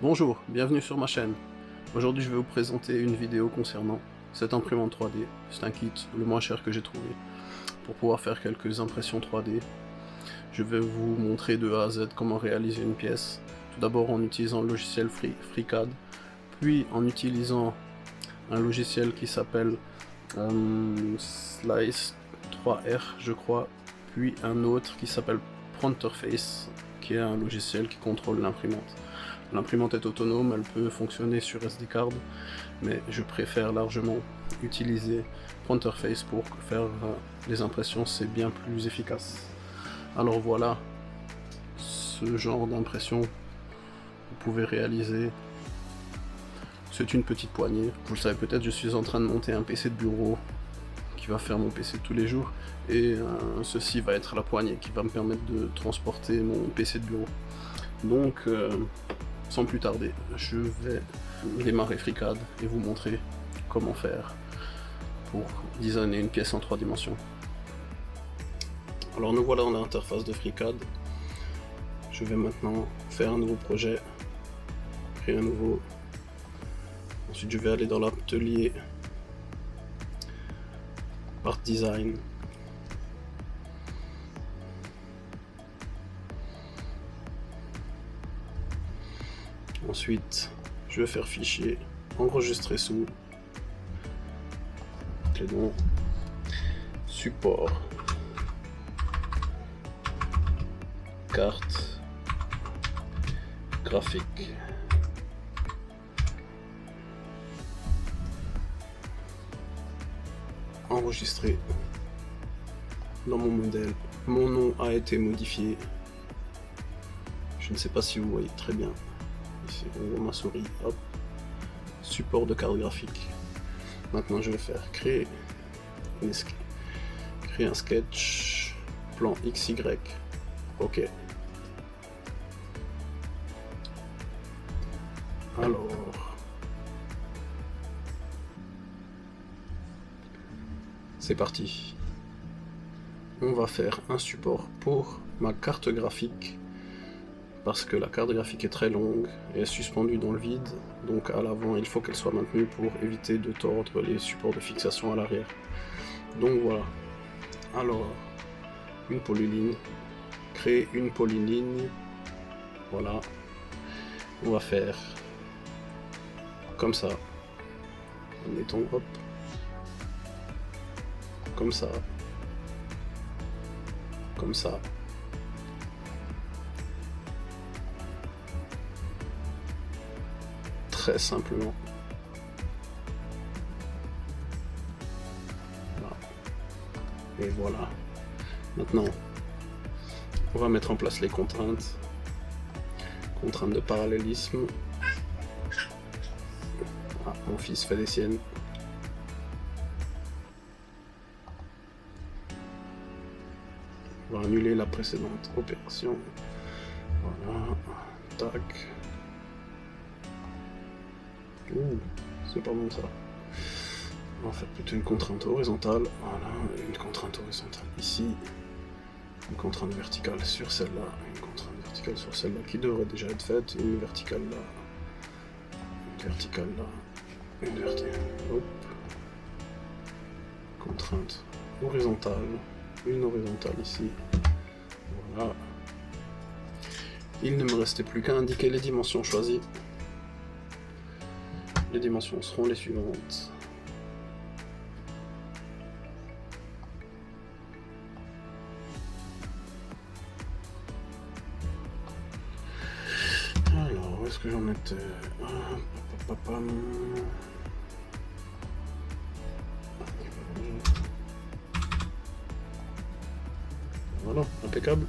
Bonjour, bienvenue sur ma chaîne. Aujourd'hui je vais vous présenter une vidéo concernant cette imprimante 3D. C'est un kit le moins cher que j'ai trouvé pour pouvoir faire quelques impressions 3D. Je vais vous montrer de A à Z comment réaliser une pièce. Tout d'abord en utilisant le logiciel FreeCAD, puis en utilisant un logiciel qui s'appelle Slice 3R je crois, puis un autre qui s'appelle Printerface, qui est un logiciel qui contrôle l'imprimante. L'imprimante est autonome, elle peut fonctionner sur SD card, mais je préfère largement utiliser Printerface pour faire les impressions, c'est bien plus efficace. Alors voilà, ce genre d'impression vous pouvez réaliser. C'est une petite poignée. Vous le savez peut-être, je suis en train de monter un PC de bureau qui va faire mon PC tous les jours, et ceci va être la poignée qui va me permettre de transporter mon PC de bureau. Donc sans plus tarder, je vais démarrer FreeCAD et vous montrer comment faire pour designer une pièce en 3 dimensions. Alors nous voilà dans l'interface de FreeCAD. Je vais maintenant faire un nouveau projet, créer un nouveau. Ensuite je vais aller dans l'atelier Art Design. Ensuite, je vais faire fichier, enregistrer sous, clé de nom, support, carte graphique. Enregistrer dans mon modèle. Mon nom a été modifié. Je ne sais pas si vous voyez très bien. Ici, on voit ma souris, hop, support de carte graphique. Maintenant je vais faire créer un sketch, plan XY, ok. Alors, c'est parti. On va faire un support pour ma carte graphique, parce que la carte graphique est très longue et est suspendue dans le vide, donc à l'avant il faut qu'elle soit maintenue pour éviter de tordre les supports de fixation à l'arrière. Donc voilà. Alors, une polyligne, créer une polyligne, voilà. On va faire comme ça, mettons, hop, comme ça, comme ça. Très simplement. Voilà. Et voilà. Maintenant, on va mettre en place les contraintes. Contraintes de parallélisme. Ah, mon fils fait des siennes. On va annuler la précédente opération. Voilà. Tac. Ouh, c'est pas bon ça. On va faire plutôt une contrainte horizontale. Voilà, une contrainte horizontale ici. Une contrainte verticale sur celle-là. Une contrainte verticale sur celle-là qui devrait déjà être faite. Une verticale là. Une verticale là. Une verticale. Hop. Contrainte horizontale. Une horizontale ici. Voilà. Il ne me restait plus qu'à indiquer les dimensions choisies. Les dimensions seront les suivantes. Alors, où est-ce que j'en étais? Voilà, impeccable.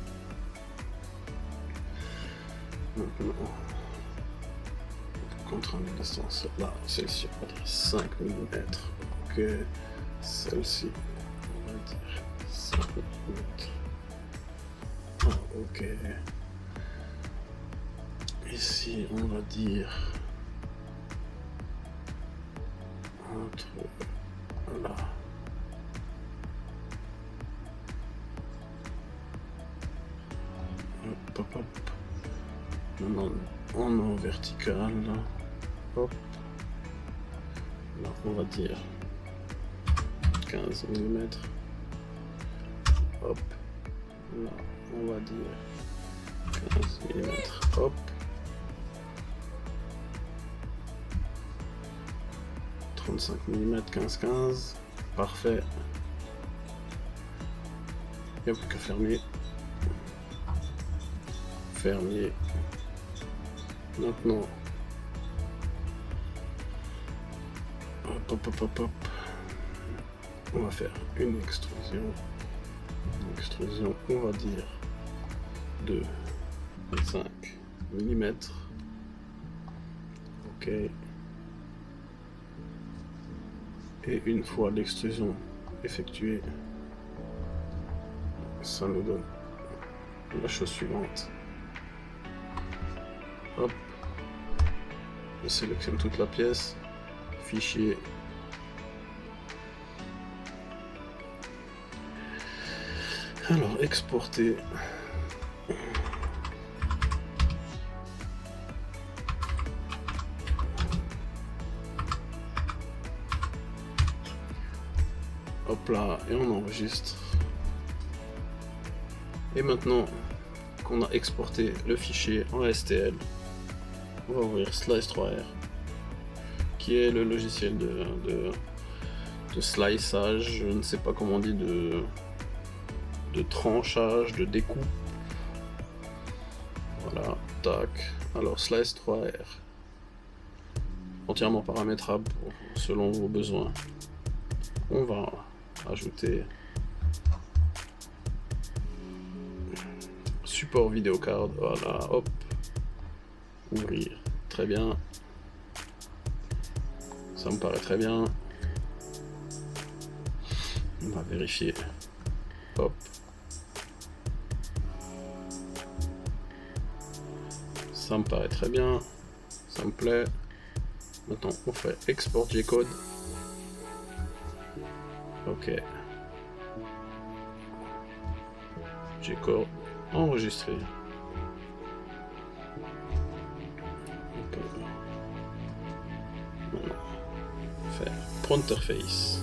Maintenant, contrainte de distance, là, celle-ci, on va dire 5 mm. Ok, celle-ci, on va dire 5 mm. Ah, ok. Ici, on va dire entre là. Hop, hop, hop. Maintenant, en vertical. Hop. Là, on va dire 15 mm. Hop. Là, on va dire 15 mm. Hop. 35 mm, 15-15. Parfait. Il n'y a plus qu'à fermer. Fermier. Maintenant, hop. On va faire une extrusion. Une extrusion, on va dire de 5 mm. Ok. Et une fois l'extrusion effectuée, ça nous donne la chose suivante. Hop, je sélectionne toute la pièce, fichier, alors exporter. Hop là, et on enregistre. Et maintenant qu'on a exporté le fichier en STL, on va ouvrir Slice3R, qui est le logiciel de sliceage, je ne sais pas comment on dit, de tranchage, de découpe. Voilà, tac. Alors Slice3R, entièrement paramétrable selon vos besoins. On va ajouter support vidéocard, voilà, hop, ouvrir, très bien, ça me paraît très bien. On va vérifier, hop, ça me paraît très bien, ça me plaît. Maintenant on fait export G-code. Ok, G-code enregistré. On peut maintenant faire Pronterface.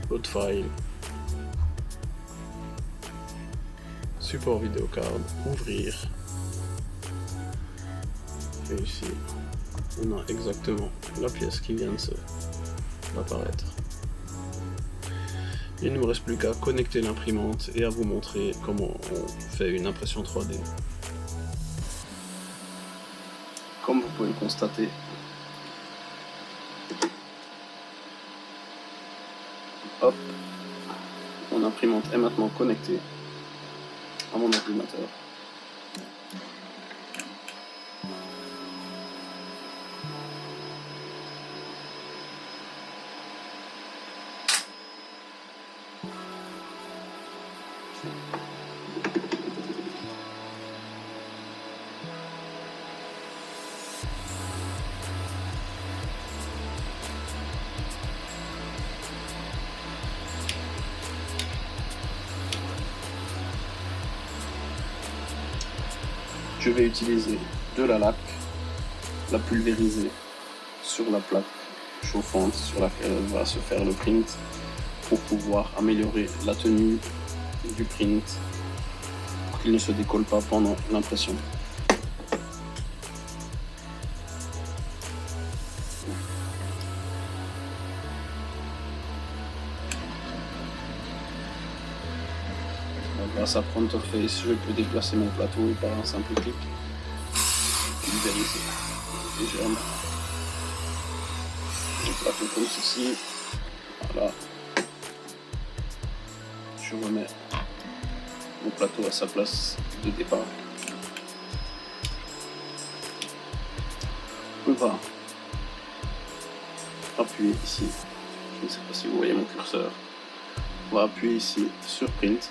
Load file. Support vidéocard, ouvrir. Et ici, on a exactement la pièce qui vient d'apparaître. Il ne me reste plus qu'à connecter l'imprimante et à vous montrer comment on fait une impression 3D. Comme vous pouvez le constater, hop, mon imprimante est maintenant connectée à mon ordinateur. Je vais utiliser de la laque, la pulvériser sur la plaque chauffante sur laquelle va se faire le print pour pouvoir améliorer la tenue du print pour qu'il ne se décolle pas pendant l'impression. Grâce à Pronterface, je peux déplacer mon plateau par un simple clic, pulvériser légèrement le plateau comme ceci. Voilà, je remets mon plateau à sa place de départ. On va appuyer ici, je ne sais pas si vous voyez mon curseur, on va appuyer ici sur Print.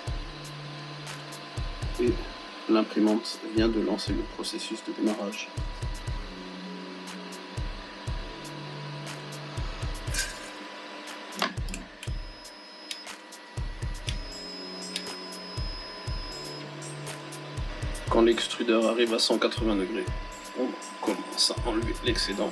Et l'imprimante vient de lancer le processus de démarrage. Quand l'extrudeur arrive à 180 degrés, on commence à enlever l'excédent.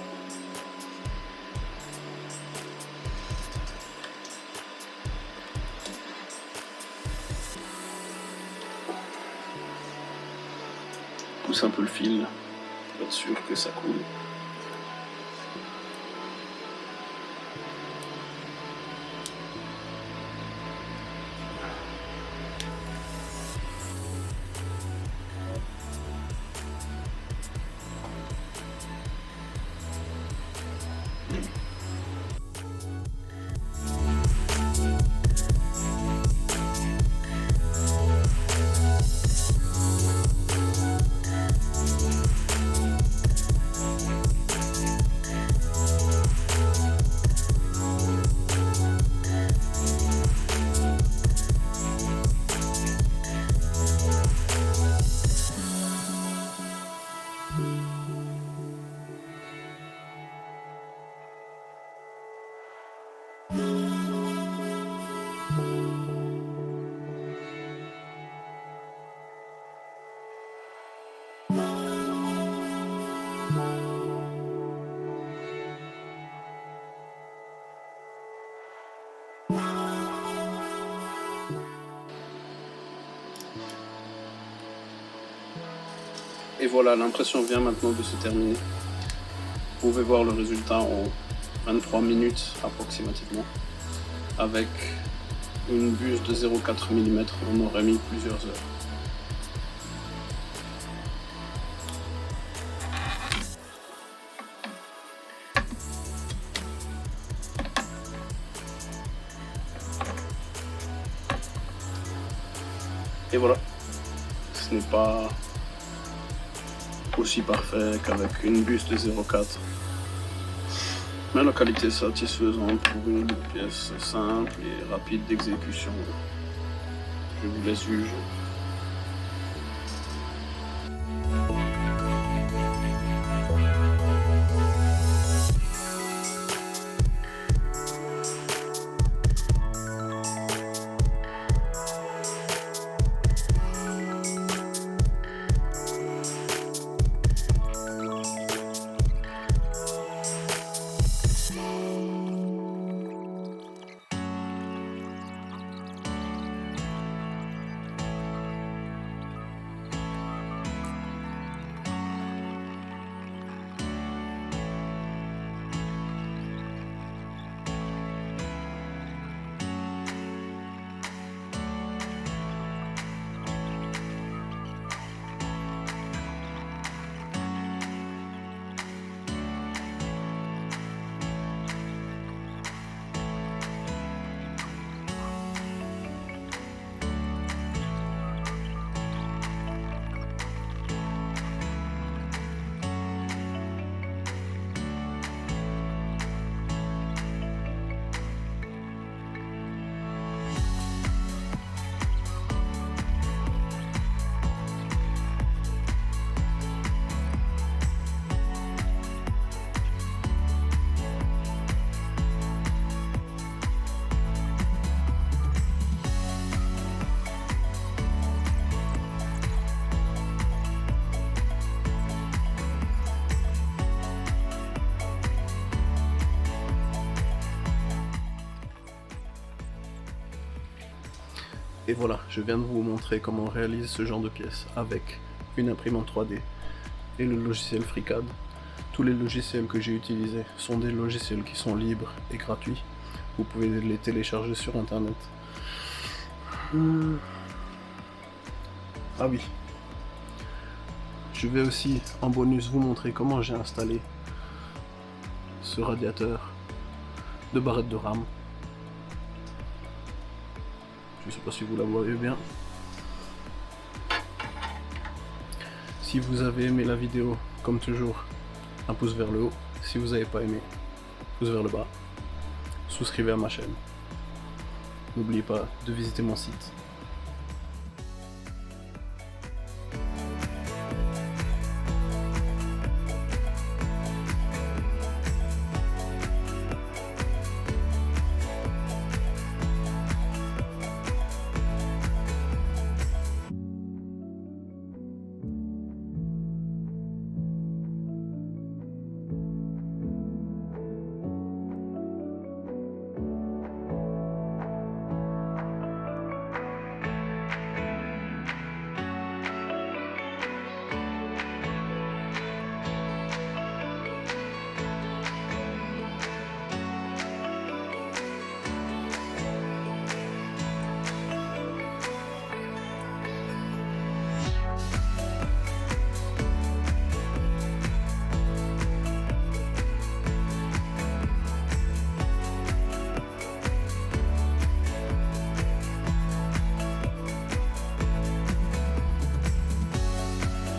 Pousse un peu le fil pour être sûr que ça coule. Et voilà, l'impression vient maintenant de se terminer. Vous pouvez voir le résultat en 23 minutes approximativement. Avec une buse de 0,4 mm, on aurait mis plusieurs heures. Et voilà, ce n'est pas aussi parfait qu'avec une buse de 0,4. Mais la qualité est satisfaisante pour une pièce simple et rapide d'exécution. Je vous laisse juger. Et voilà, je viens de vous montrer comment on réalise ce genre de pièces avec une imprimante 3D et le logiciel FreeCAD. Tous les logiciels que j'ai utilisés sont des logiciels qui sont libres et gratuits. Vous pouvez les télécharger sur internet. Ah oui. Je vais aussi en bonus vous montrer comment j'ai installé ce radiateur de barrette de RAM. Je ne sais pas si vous la voyez bien. Si vous avez aimé la vidéo, comme toujours, un pouce vers le haut. Si vous n'avez pas aimé, pouce vers le bas. Souscrivez à ma chaîne. N'oubliez pas de visiter mon site